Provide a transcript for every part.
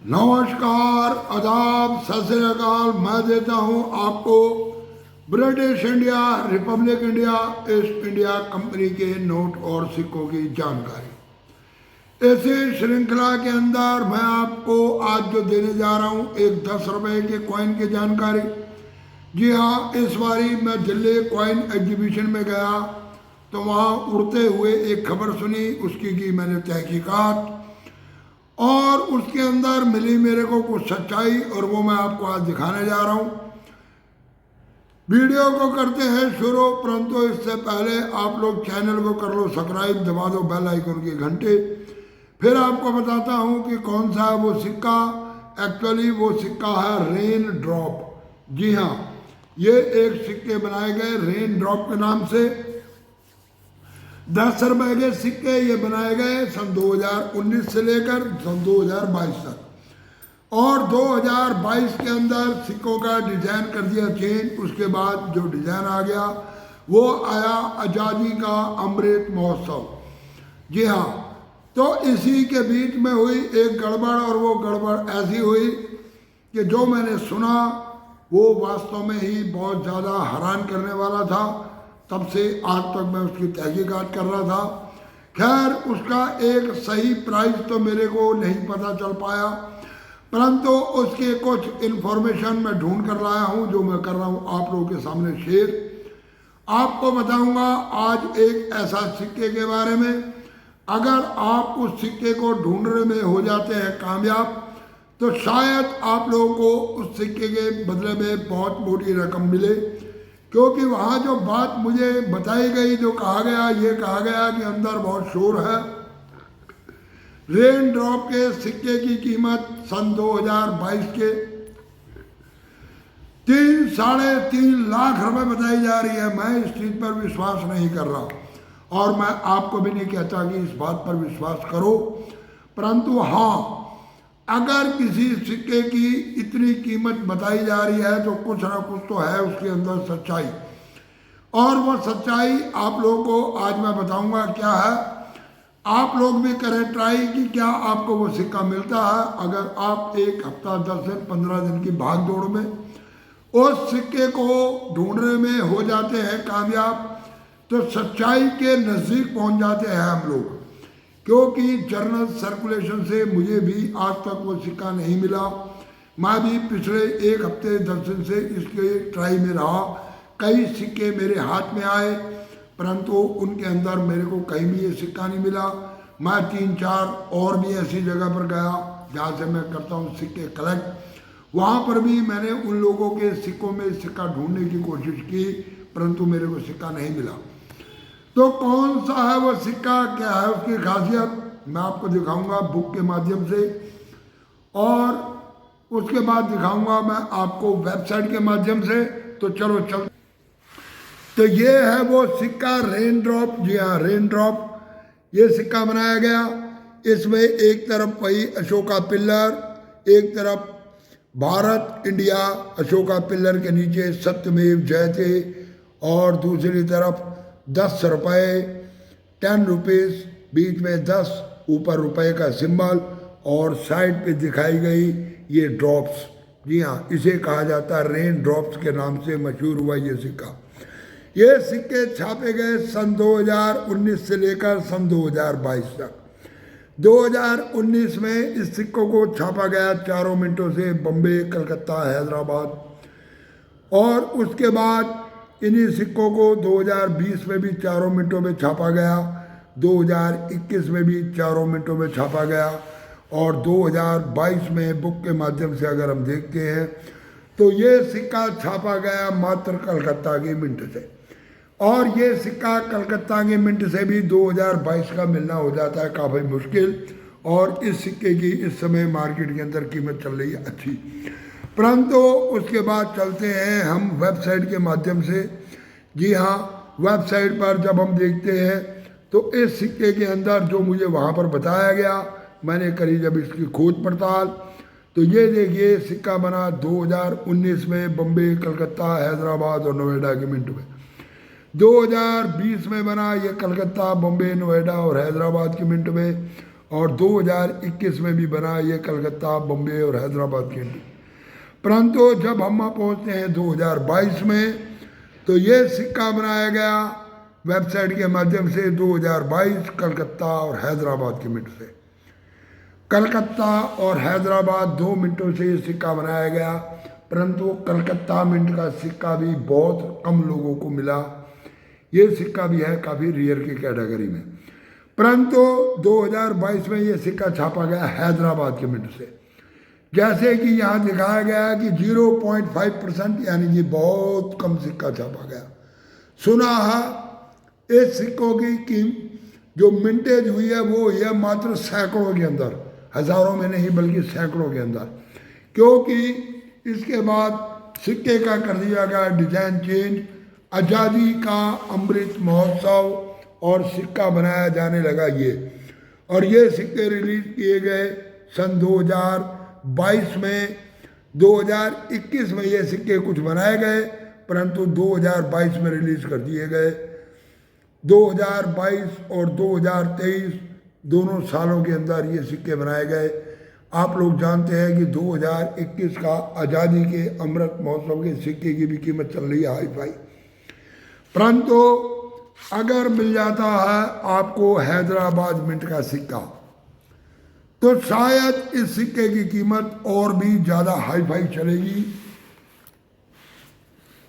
नमस्कार, आदाब, सत श्री अकाल। मैं देता हूं आपको British India, Republic India, east India company के नोट और सिक्कों की जानकारी। इसी श्रृंखला के अंदर मैं आपको आज जो देने जा रहा हूं एक 10 रुपए के कॉइन की जानकारी। जी हाँ, इस बारी मैं दिल्ली कॉइन एग्जीबिशन में गया तो वहाँ उड़ते हुए एक खबर सुनी, उसकी की मैंने तहकीकात और उसके अंदर मिली मेरे को कुछ सच्चाई और वो मैं आपको आज दिखाने जा रहा हूँ। वीडियो को करते हैं शुरू, परंतु इससे पहले आप लोग चैनल को कर लो सब्सक्राइब, दबा दो बेल आइकन के घंटे। फिर आपको बताता हूँ कि कौन सा है वो सिक्का। एक्चुअली वो सिक्का है रेन ड्रॉप। जी हाँ, ये एक सिक्के बनाए गए रेन ड्रॉप के नाम से। 10 रुपए के सिक्के ये बनाए गए सन 2019 से लेकर सन 2022 तक, और 2022 के अंदर सिक्कों का डिजाइन कर दिया चेंज। उसके बाद जो डिजाइन आ गया वो आया आज़ादी का अमृत महोत्सव। जी हाँ, तो इसी के बीच में हुई एक गड़बड़, और वो गड़बड़ ऐसी हुई कि जो मैंने सुना वो वास्तव में ही बहुत ज़्यादा हैरान करने वाला था। तब से आज तक मैं उसकी तहकीकात कर रहा था। खैर, उसका एक सही प्राइस तो मेरे को नहीं पता चल पाया, परंतु उसके कुछ इन्फॉर्मेशन मैं ढूंढ कर लाया हूँ जो मैं कर रहा हूँ आप लोगों के सामने शेयर। आपको बताऊंगा आज एक ऐसा सिक्के के बारे में। अगर आप उस सिक्के को ढूंढने में हो जाते हैं कामयाब तो शायद आप लोगों को उस सिक्के के बदले में बहुत मोटी रकम मिले, क्योंकि वहाँ जो बात मुझे बताई गई, जो कहा गया, ये कहा गया कि अंदर बहुत शोर है। रेन ड्रॉप के सिक्के की कीमत सन 2022 के 3-3.5 लाख रुपए बताई जा रही है। मैं इस चीज़ पर विश्वास नहीं कर रहा और मैं आपको भी नहीं कहता कि इस बात पर विश्वास करो, परंतु हाँ, अगर किसी सिक्के की इतनी कीमत बताई जा रही है तो कुछ ना कुछ तो है उसके अंदर सच्चाई, और वो सच्चाई आप लोगों को आज मैं बताऊंगा क्या है। आप लोग भी करें ट्राई कि क्या आपको वो सिक्का मिलता है। अगर आप एक हफ्ता 10 दिन 15 दिन की भाग दौड़ में उस सिक्के को ढूंढने में हो जाते हैं कामयाब तो सच्चाई के नज़दीक पहुंच जाते हैं हम लोग, क्योंकि जर्नल सर्कुलेशन से मुझे भी आज तक वो सिक्का नहीं मिला। मैं भी पिछले एक हफ्ते 10 दिन से इसके ट्राई में रहा। कई सिक्के मेरे हाथ में आए, परंतु उनके अंदर मेरे को कहीं भी ये सिक्का नहीं मिला। मैं 3-4 और भी ऐसी जगह पर गया जहाँ से मैं करता हूँ सिक्के कलेक्ट। वहाँ पर भी मैंने उन लोगों के सिक्कों में सिक्का ढूंढने की कोशिश की, परंतु मेरे को सिक्का नहीं मिला। तो कौन सा है वो सिक्का, क्या है उसकी खासियत, मैं आपको दिखाऊंगा बुक के माध्यम से, और उसके बाद दिखाऊंगा मैं आपको वेबसाइट के माध्यम से। तो चलो चल। तो ये है वो सिक्का रेन ड्रॉप। जी हाँ, रेन ड्रॉप ये सिक्का बनाया गया। इसमें एक तरफ वही अशोका पिल्लर, एक तरफ भारत इंडिया अशोका पिल्लर के नीचे सत्यमेव जयते, और दूसरी तरफ 10 रुपये 10 रुपीज़, बीच में 10, ऊपर रुपए का सिंबल, और साइड पे दिखाई गई ये ड्रॉप्स। जी हाँ, इसे कहा जाता है रेन ड्रॉप्स के नाम से मशहूर हुआ ये सिक्का। ये सिक्के छापे गए सन 2019 से लेकर सन 2022 तक। 2019 में इस सिक्कों को छापा गया 4 मिनटों से बम्बे, कलकत्ता, हैदराबाद, और उसके बाद इन्हीं सिक्कों को 2020 में भी 4 मिनटों में छापा गया, 2021 में भी 4 मिनटों में छापा गया, और 2022 में बुक के माध्यम से अगर हम देखते हैं तो ये सिक्का छापा गया मात्र कलकत्ता की मिंट से, और ये सिक्का कलकत्ता के मिंट से भी 2022 का मिलना हो जाता है काफ़ी मुश्किल। और इस सिक्के की इस समय मार्केट के अंदर कीमत चल रही है अच्छी। परंतु उसके बाद चलते हैं हम वेबसाइट के माध्यम से। जी हाँ, वेबसाइट पर जब हम देखते हैं तो इस सिक्के के अंदर जो मुझे वहाँ पर बताया गया, मैंने करी जब इसकी खोज पड़ताल, तो ये देखिए सिक्का बना 2019 में बम्बे, कलकत्ता, हैदराबाद और नोएडा के मिनट में। 2020 में बना ये कलकत्ता, बम्बे, नोएडा और हैदराबाद के मिनट में, और 2021 में भी बना ये कलकत्ता, बम्बे और हैदराबाद की एंट्री। परंतु जब हम पहुँचते हैं 2022 में तो ये सिक्का बनाया गया वेबसाइट के माध्यम से 2022 कलकत्ता और हैदराबाद के मिंट से। कलकत्ता और हैदराबाद 2 मिनटों से ये सिक्का बनाया गया, परंतु कलकत्ता मिंट का सिक्का भी बहुत कम लोगों को मिला। ये सिक्का भी है काफ़ी रेयर की कैटेगरी में। परंतु 2022 में ये सिक्का छापा गया हैदराबाद के मिंट से। जैसे कि यहाँ दिखाया गया कि 0.5% यानी कि बहुत कम सिक्का छापा गया। सुना है इस सिक्कों की जो मिंटेज हुई है वो यह मात्र सैकड़ों के अंदर, हजारों में नहीं बल्कि सैकड़ों के अंदर, क्योंकि इसके बाद सिक्के का कर दिया गया डिजाइन चेंज। आज़ादी का अमृत महोत्सव और सिक्का बनाया जाने लगा ये, और ये सिक्के रिलीज किए गए सन 2022 में। 2021 में ये सिक्के कुछ बनाए गए, परंतु 2022 में रिलीज कर दिए गए। 2022 और 2023 दोनों सालों के अंदर ये सिक्के बनाए गए। आप लोग जानते हैं कि 2021 का आज़ादी के अमृत महोत्सव के सिक्के की भी कीमत चल रही है हाई फाई। परंतु अगर मिल जाता है आपको हैदराबाद मिंट का सिक्का तो शायद इस सिक्के की कीमत और भी ज़्यादा हाई फाई चलेगी।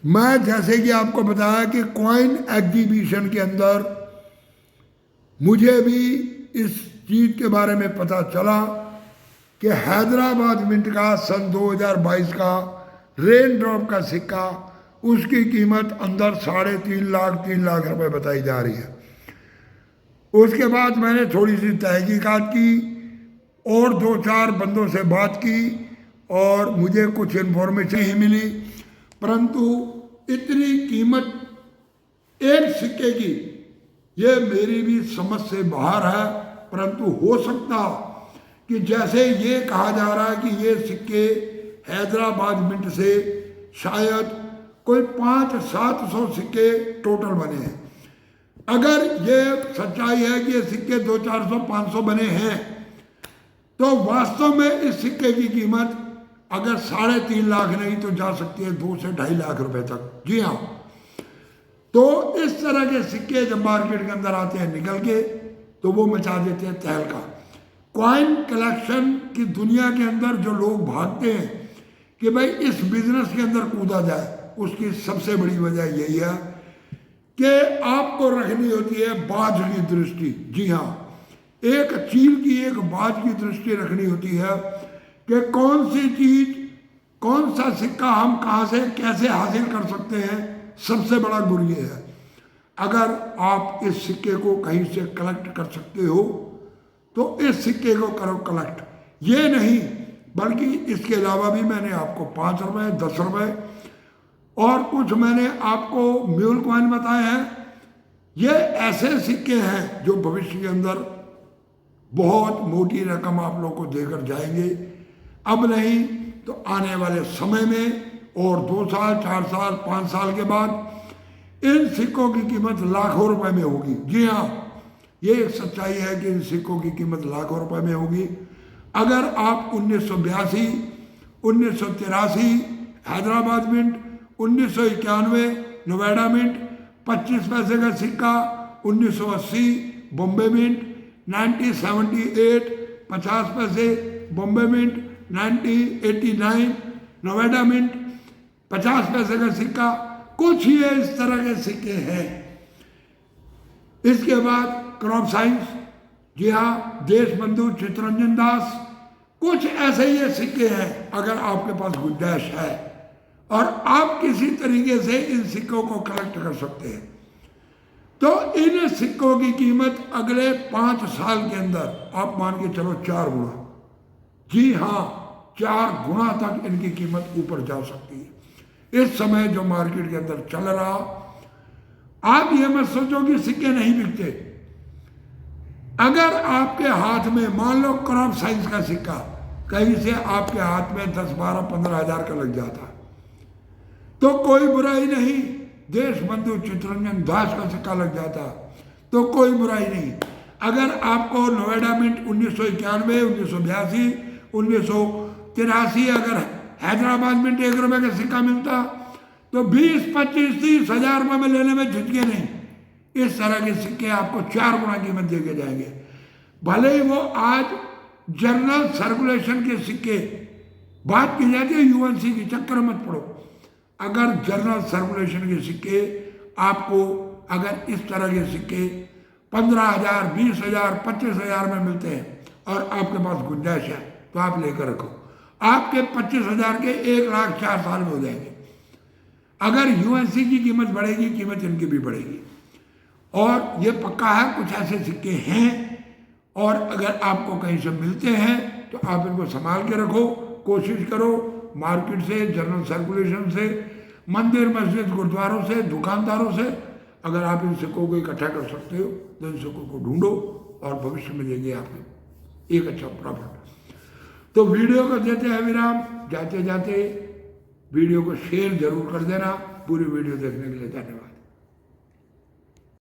मैं जैसे कि आपको बताया कि कॉइन एग्जीबिशन के अंदर मुझे भी इस चीज़ के बारे में पता चला कि हैदराबाद मिंट का सन 2022 का रेन ड्रॉप का सिक्का, उसकी कीमत अंदर 3.5 लाख रुपए बताई जा रही है। उसके बाद मैंने थोड़ी सी तहकीकात की और 2-4 बंदों से बात की और मुझे कुछ इन्फॉर्मेशन ही मिली, परंतु इतनी कीमत एक सिक्के की ये मेरी भी समझ से बाहर है। परंतु हो सकता कि जैसे ये कहा जा रहा है कि ये सिक्के हैदराबाद मिंट से शायद कोई 500-700 सिक्के टोटल बने हैं। अगर ये सच्चाई है कि ये सिक्के 200-400-500 बने हैं तो वास्तव में इस सिक्के की कीमत अगर 3.5 लाख नहीं तो जा सकती है 2 से 2.5 लाख रुपए तक। जी हाँ, तो इस तरह के सिक्के जब मार्केट के अंदर आते हैं निकल के तो वो मचा देते हैं तहलका। कॉइन कलेक्शन की दुनिया के अंदर जो लोग भागते हैं कि भाई इस बिजनेस के अंदर कूदा जाए, उसकी सबसे बड़ी वजह यही है कि आपको रखनी होती है बाज की दृष्टि। जी हाँ, एक चील की एक बाज की दृष्टि रखनी होती है कि कौन सी चीज, कौन सा सिक्का हम कहाँ से कैसे हासिल कर सकते हैं। सबसे बड़ा गुर ये है, अगर आप इस सिक्के को कहीं से कलेक्ट कर सकते हो तो इस सिक्के को करो कलेक्ट। ये नहीं बल्कि इसके अलावा भी मैंने आपको 5 रुपए, 10 रुपए और कुछ मैंने आपको म्यूल कॉइन बताए हैं। ये ऐसे सिक्के हैं जो भविष्य के अंदर बहुत मोटी रकम आप लोग को देकर जाएंगे। अब नहीं तो आने वाले समय में और 2 साल, 4 साल, 5 साल के बाद इन सिक्कों की कीमत लाखों रुपए में होगी। जी हाँ, ये एक सच्चाई है कि इन सिक्कों की कीमत लाखों रुपए में होगी। अगर आप 1982, 1983 हैदराबाद मिंट, 1991 नोएडा मिंट, 25 पैसे का सिक्का 1980 बॉम्बे मिंट, 1978 50 पैसे बॉम्बे मिंट, 1989 नोएडा मिंट 50 पैसे का सिक्का, कुछ ये इस तरह के सिक्के हैं। इसके बाद क्रॉप साइंस, जी हाँ, देशबंधु चित्तरंजन दास, कुछ ऐसे ये सिक्के हैं। अगर आपके पास गुंजाइश है और आप किसी तरीके से इन सिक्कों को कलेक्ट कर सकते हैं तो इन सिक्कों की कीमत अगले 5 साल के अंदर आप मान के चलो 4 गुना, जी हाँ 4 गुना तक इनकी कीमत ऊपर जा सकती है। इस समय जो मार्केट के अंदर चल रहा, आप ये मत सोचो कि सिक्के नहीं बिकते। अगर आपके हाथ में मान लो क्रॉप साइंस का सिक्का कहीं से आपके हाथ में 10, 12, 15 हजार का लग जाता तो कोई बुराई नहीं। देशबंधु चित्तरंजन दास का सिक्का लग जाता तो कोई बुराई नहीं। अगर आपको नोएडा मिंट 1991, 1982, 1983 अगर हैदराबाद मिंट 1 रुपए का सिक्का मिलता तो 20, 25, 30 हजार रुपये में लेने में झिझके नहीं। इस तरह के सिक्के आपको 4 गुना कीमत दे के जाएंगे। भले ही वो आज जनरल सर्कुलेशन के सिक्के, बात की जाती है यूएनसी की, चक्कर मत पड़ो। अगर जनरल सर्कुलेशन के सिक्के आपको, अगर इस तरह के सिक्के 15,000, 20,000, 25,000 में मिलते हैं और आपके पास गुंजाइश है तो आप लेकर रखो। आपके 25,000 के 1 लाख 4 साल में हो जाएंगे। अगर यूएनसी की कीमत बढ़ेगी, कीमत इनकी भी बढ़ेगी। और ये पक्का है, कुछ ऐसे सिक्के हैं और अगर आपको कहीं से मिलते हैं तो आप इनको संभाल के रखो। कोशिश करो मार्केट से, जनरल सर्कुलेशन से, मंदिर मस्जिद गुरुद्वारों से, दुकानदारों से अगर आप इन सिक्कों को इकट्ठा कर सकते हो तो इन सिक्कों को ढूंढो और भविष्य में देंगे आपको एक अच्छा प्रॉफिट। तो वीडियो को देते हैं विराम। जाते जाते वीडियो को शेयर जरूर कर देना। पूरी वीडियो देखने के लिए धन्यवाद।